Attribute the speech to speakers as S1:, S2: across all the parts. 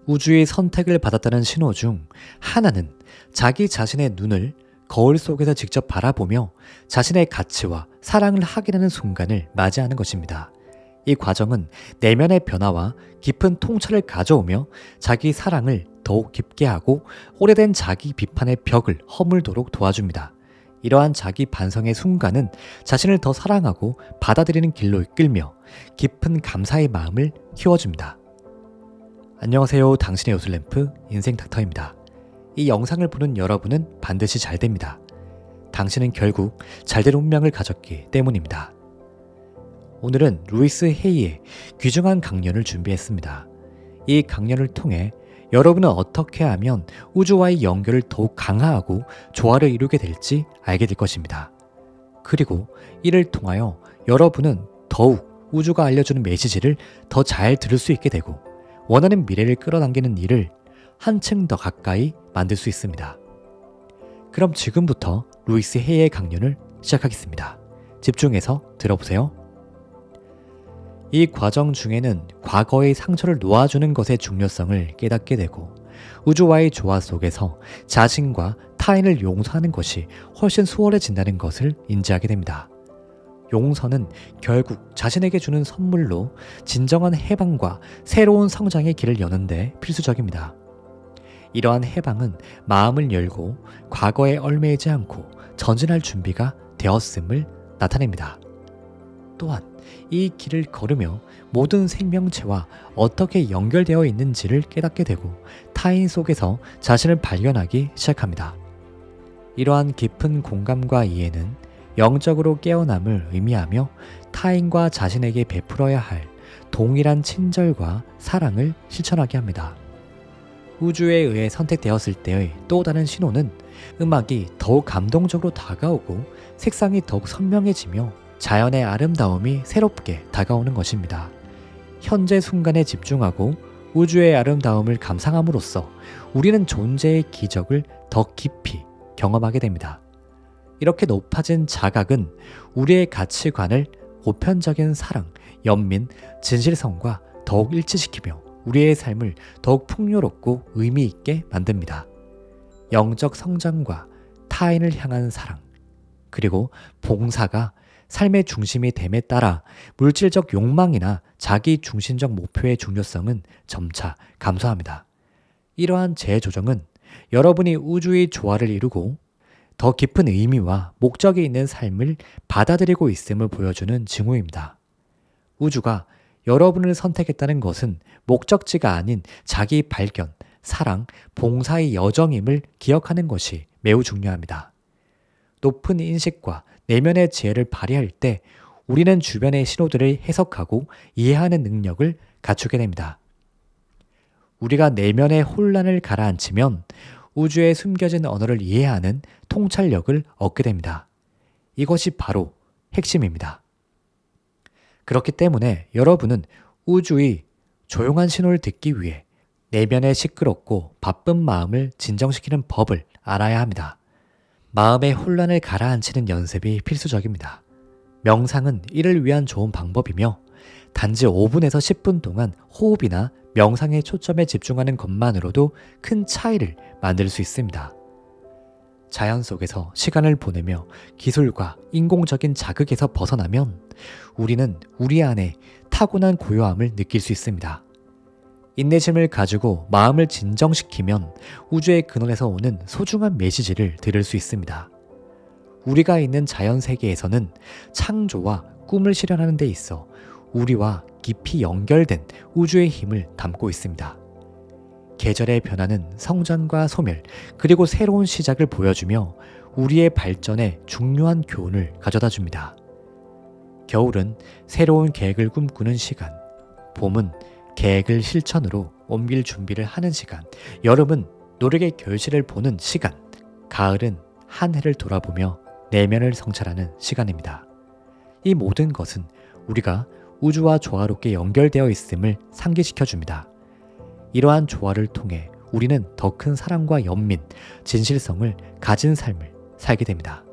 S1: 우주의 선택을 받았다는 신호 중 하나는 자기 자신의 눈을 거울 속에서 직접 바라보며 자신의 가치와 사랑을 확인하는 순간을 맞이하는 것입니다. 이 과정은 내면의 변화와 깊은 통찰을 가져오며 자기 사랑을 더욱 깊게 하고 오래된 자기 비판의 벽을 허물도록 도와줍니다. 이러한 자기 반성의 순간은 자신을 더 사랑하고 받아들이는 길로 이끌며 깊은 감사의 마음을 키워줍니다. 안녕하세요. 당신의 요술램프 인생 닥터입니다. 이 영상을 보는 여러분은 반드시 잘 됩니다. 당신은 결국 잘된 운명을 가졌기 때문입니다. 오늘은 루이스 헤이의 귀중한 강연을 준비했습니다. 이 강연을 통해 여러분은 어떻게 하면 우주와의 연결을 더욱 강화하고 조화를 이루게 될지 알게 될 것입니다. 그리고 이를 통하여 여러분은 더욱 우주가 알려주는 메시지를 더 잘 들을 수 있게 되고 원하는 미래를 끌어당기는 일을 한층 더 가까이 만들 수 있습니다. 그럼 지금부터 루이스 헤이의 강연을 시작하겠습니다. 집중해서 들어보세요. 이 과정 중에는 과거의 상처를 놓아주는 것의 중요성을 깨닫게 되고 우주와의 조화 속에서 자신과 타인을 용서하는 것이 훨씬 수월해진다는 것을 인지하게 됩니다. 용서는 결국 자신에게 주는 선물로 진정한 해방과 새로운 성장의 길을 여는데 필수적입니다. 이러한 해방은 마음을 열고 과거에 얽매이지 않고 전진할 준비가 되었음을 나타냅니다. 또한 이 길을 걸으며 모든 생명체와 어떻게 연결되어 있는지를 깨닫게 되고 타인 속에서 자신을 발견하기 시작합니다. 이러한 깊은 공감과 이해는 영적으로 깨어남을 의미하며 타인과 자신에게 베풀어야 할 동일한 친절과 사랑을 실천하게 합니다. 우주에 의해 선택되었을 때의 또 다른 신호는 음악이 더욱 감동적으로 다가오고 색상이 더욱 선명해지며 자연의 아름다움이 새롭게 다가오는 것입니다. 현재 순간에 집중하고 우주의 아름다움을 감상함으로써 우리는 존재의 기적을 더 깊이 경험하게 됩니다. 이렇게 높아진 자각은 우리의 가치관을 보편적인 사랑, 연민, 진실성과 더욱 일치시키며 우리의 삶을 더욱 풍요롭고 의미 있게 만듭니다. 영적 성장과 타인을 향한 사랑, 그리고 봉사가 삶의 중심이 됨에 따라 물질적 욕망이나 자기 중심적 목표의 중요성은 점차 감소합니다. 이러한 재조정은 여러분이 우주의 조화를 이루고 더 깊은 의미와 목적이 있는 삶을 받아들이고 있음을 보여주는 징후입니다. 우주가 여러분을 선택했다는 것은 목적지가 아닌 자기 발견, 사랑, 봉사의 여정임을 기억하는 것이 매우 중요합니다. 높은 인식과 내면의 지혜를 발휘할 때 우리는 주변의 신호들을 해석하고 이해하는 능력을 갖추게 됩니다. 우리가 내면의 혼란을 가라앉히면 우주에 숨겨진 언어를 이해하는 통찰력을 얻게 됩니다. 이것이 바로 핵심입니다. 그렇기 때문에 여러분은 우주의 조용한 신호를 듣기 위해 내면의 시끄럽고 바쁜 마음을 진정시키는 법을 알아야 합니다. 마음의 혼란을 가라앉히는 연습이 필수적입니다. 명상은 이를 위한 좋은 방법이며 단지 5분에서 10분 동안 호흡이나 명상의 초점에 집중하는 것만으로도 큰 차이를 만들 수 있습니다. 자연 속에서 시간을 보내며 기술과 인공적인 자극에서 벗어나면 우리는 우리 안에 타고난 고요함을 느낄 수 있습니다. 인내심을 가지고 마음을 진정시키면 우주의 근원에서 오는 소중한 메시지를 들을 수 있습니다. 우리가 있는 자연 세계에서는 창조와 꿈을 실현하는 데 있어 우리와 깊이 연결된 우주의 힘을 담고 있습니다. 계절의 변화는 성장과 소멸, 그리고 새로운 시작을 보여주며 우리의 발전에 중요한 교훈을 가져다 줍니다. 겨울은 새로운 계획을 꿈꾸는 시간, 봄은 계획을 실천으로 옮길 준비를 하는 시간, 여름은 노력의 결실을 보는 시간, 가을은 한 해를 돌아보며 내면을 성찰하는 시간입니다. 이 모든 것은 우리가 우주와 조화롭게 연결되어 있음을 상기시켜줍니다. 이러한 조화를 통해 우리는 더 큰 사랑과 연민, 진실성을 가진 삶을 살게 됩니다.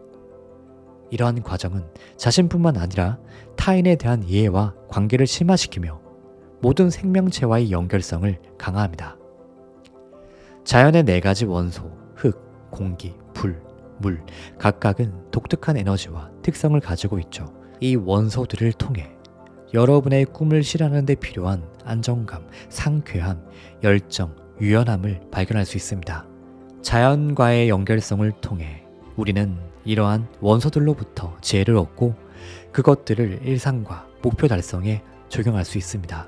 S1: 이러한 과정은 자신뿐만 아니라 타인에 대한 이해와 관계를 심화시키며 모든 생명체와의 연결성을 강화합니다. 자연의 4가지 원소, 흙, 공기, 불, 물, 각각은 독특한 에너지와 특성을 가지고 있죠. 이 원소들을 통해 여러분의 꿈을 실현하는 데 필요한 안정감, 상쾌함, 열정, 유연함을 발견할 수 있습니다. 자연과의 연결성을 통해 우리는 이러한 원소들로부터 지혜를 얻고 그것들을 일상과 목표 달성에 적용할 수 있습니다.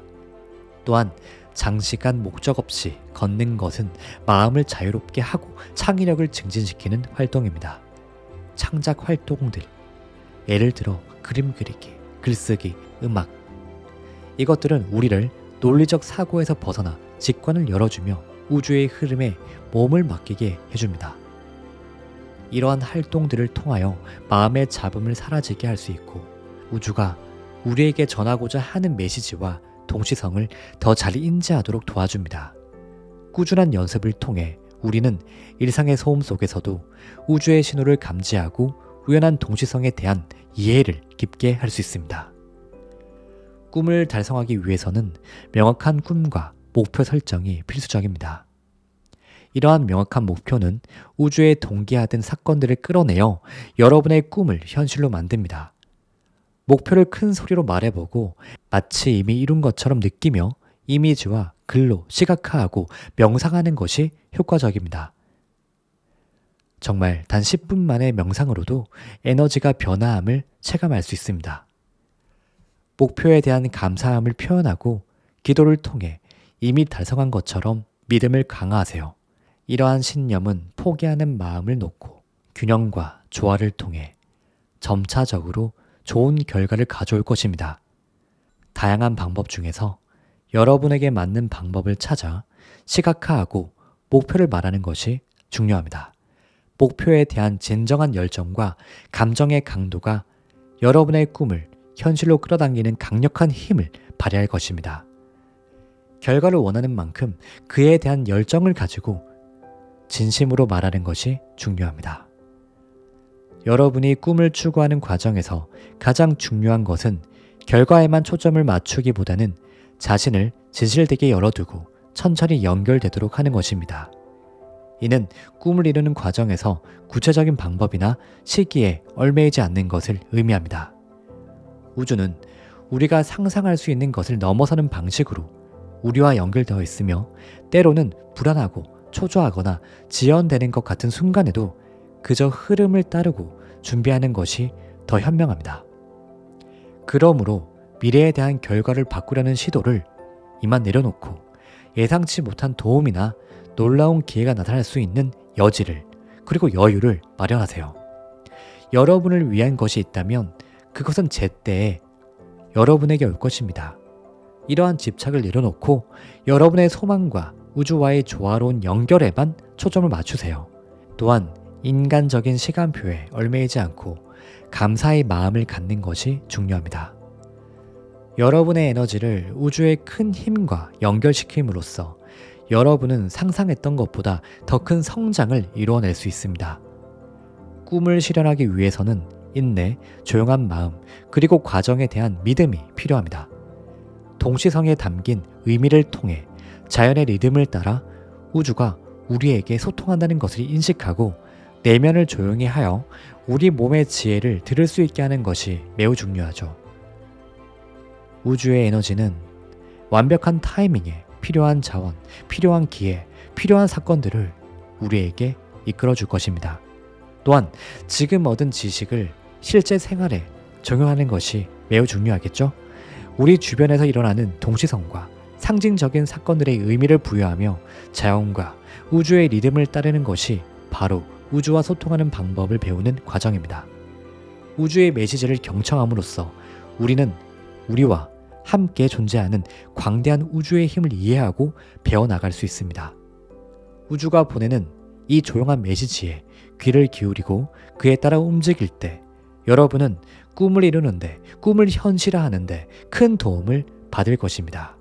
S1: 또한 장시간 목적 없이 걷는 것은 마음을 자유롭게 하고 창의력을 증진시키는 활동입니다. 창작 활동들, 예를 들어 그림 그리기, 글쓰기, 음악, 이것들은 우리를 논리적 사고에서 벗어나 직관을 열어주며 우주의 흐름에 몸을 맡기게 해줍니다. 이러한 활동들을 통하여 마음의 잡음을 사라지게 할 수 있고 우주가 우리에게 전하고자 하는 메시지와 동시성을 더 잘 인지하도록 도와줍니다. 꾸준한 연습을 통해 우리는 일상의 소음 속에서도 우주의 신호를 감지하고 우연한 동시성에 대한 이해를 깊게 할 수 있습니다. 꿈을 달성하기 위해서는 명확한 꿈과 목표 설정이 필수적입니다. 이러한 명확한 목표는 우주에 동기화된 사건들을 끌어내어 여러분의 꿈을 현실로 만듭니다. 목표를 큰 소리로 말해보고 마치 이미 이룬 것처럼 느끼며 이미지와 글로 시각화하고 명상하는 것이 효과적입니다. 정말 단 10분 만의 명상으로도 에너지가 변화함을 체감할 수 있습니다. 목표에 대한 감사함을 표현하고 기도를 통해 이미 달성한 것처럼 믿음을 강화하세요. 이러한 신념은 포기하는 마음을 놓고 균형과 조화를 통해 점차적으로 좋은 결과를 가져올 것입니다. 다양한 방법 중에서 여러분에게 맞는 방법을 찾아 시각화하고 목표를 말하는 것이 중요합니다. 목표에 대한 진정한 열정과 감정의 강도가 여러분의 꿈을 현실로 끌어당기는 강력한 힘을 발휘할 것입니다. 결과를 원하는 만큼 그에 대한 열정을 가지고 진심으로 말하는 것이 중요합니다. 여러분이 꿈을 추구하는 과정에서 가장 중요한 것은 결과에만 초점을 맞추기보다는 자신을 진실되게 열어두고 천천히 연결되도록 하는 것입니다. 이는 꿈을 이루는 과정에서 구체적인 방법이나 시기에 얽매이지 않는 것을 의미합니다. 우주는 우리가 상상할 수 있는 것을 넘어서는 방식으로 우리와 연결되어 있으며 때로는 불안하고 초조하거나 지연되는 것 같은 순간에도 그저 흐름을 따르고 준비하는 것이 더 현명합니다. 그러므로 미래에 대한 결과를 바꾸려는 시도를 이만 내려놓고 예상치 못한 도움이나 놀라운 기회가 나타날 수 있는 여지를 그리고 여유를 마련하세요. 여러분을 위한 것이 있다면 그것은 제때에 여러분에게 올 것입니다. 이러한 집착을 내려놓고 여러분의 소망과 우주와의 조화로운 연결에만 초점을 맞추세요. 또한 인간적인 시간표에 얽매이지 않고 감사의 마음을 갖는 것이 중요합니다. 여러분의 에너지를 우주의 큰 힘과 연결시킴으로써 여러분은 상상했던 것보다 더 큰 성장을 이루어낼 수 있습니다. 꿈을 실현하기 위해서는 인내, 조용한 마음, 그리고 과정에 대한 믿음이 필요합니다. 동시성에 담긴 의미를 통해 자연의 리듬을 따라 우주가 우리에게 소통한다는 것을 인식하고 내면을 조용히 하여 우리 몸의 지혜를 들을 수 있게 하는 것이 매우 중요하죠. 우주의 에너지는 완벽한 타이밍에 필요한 자원, 필요한 기회, 필요한 사건들을 우리에게 이끌어 줄 것입니다. 또한 지금 얻은 지식을 실제 생활에 적용하는 것이 매우 중요하겠죠? 우리 주변에서 일어나는 동시성과 상징적인 사건들의 의미를 부여하며 자연과 우주의 리듬을 따르는 것이 바로 우주와 소통하는 방법을 배우는 과정입니다. 우주의 메시지를 경청함으로써 우리는 우리와 함께 존재하는 광대한 우주의 힘을 이해하고 배워나갈 수 있습니다. 우주가 보내는 이 조용한 메시지에 귀를 기울이고 그에 따라 움직일 때 여러분은 꿈을 이루는데, 꿈을 현실화하는데 큰 도움을 받을 것입니다.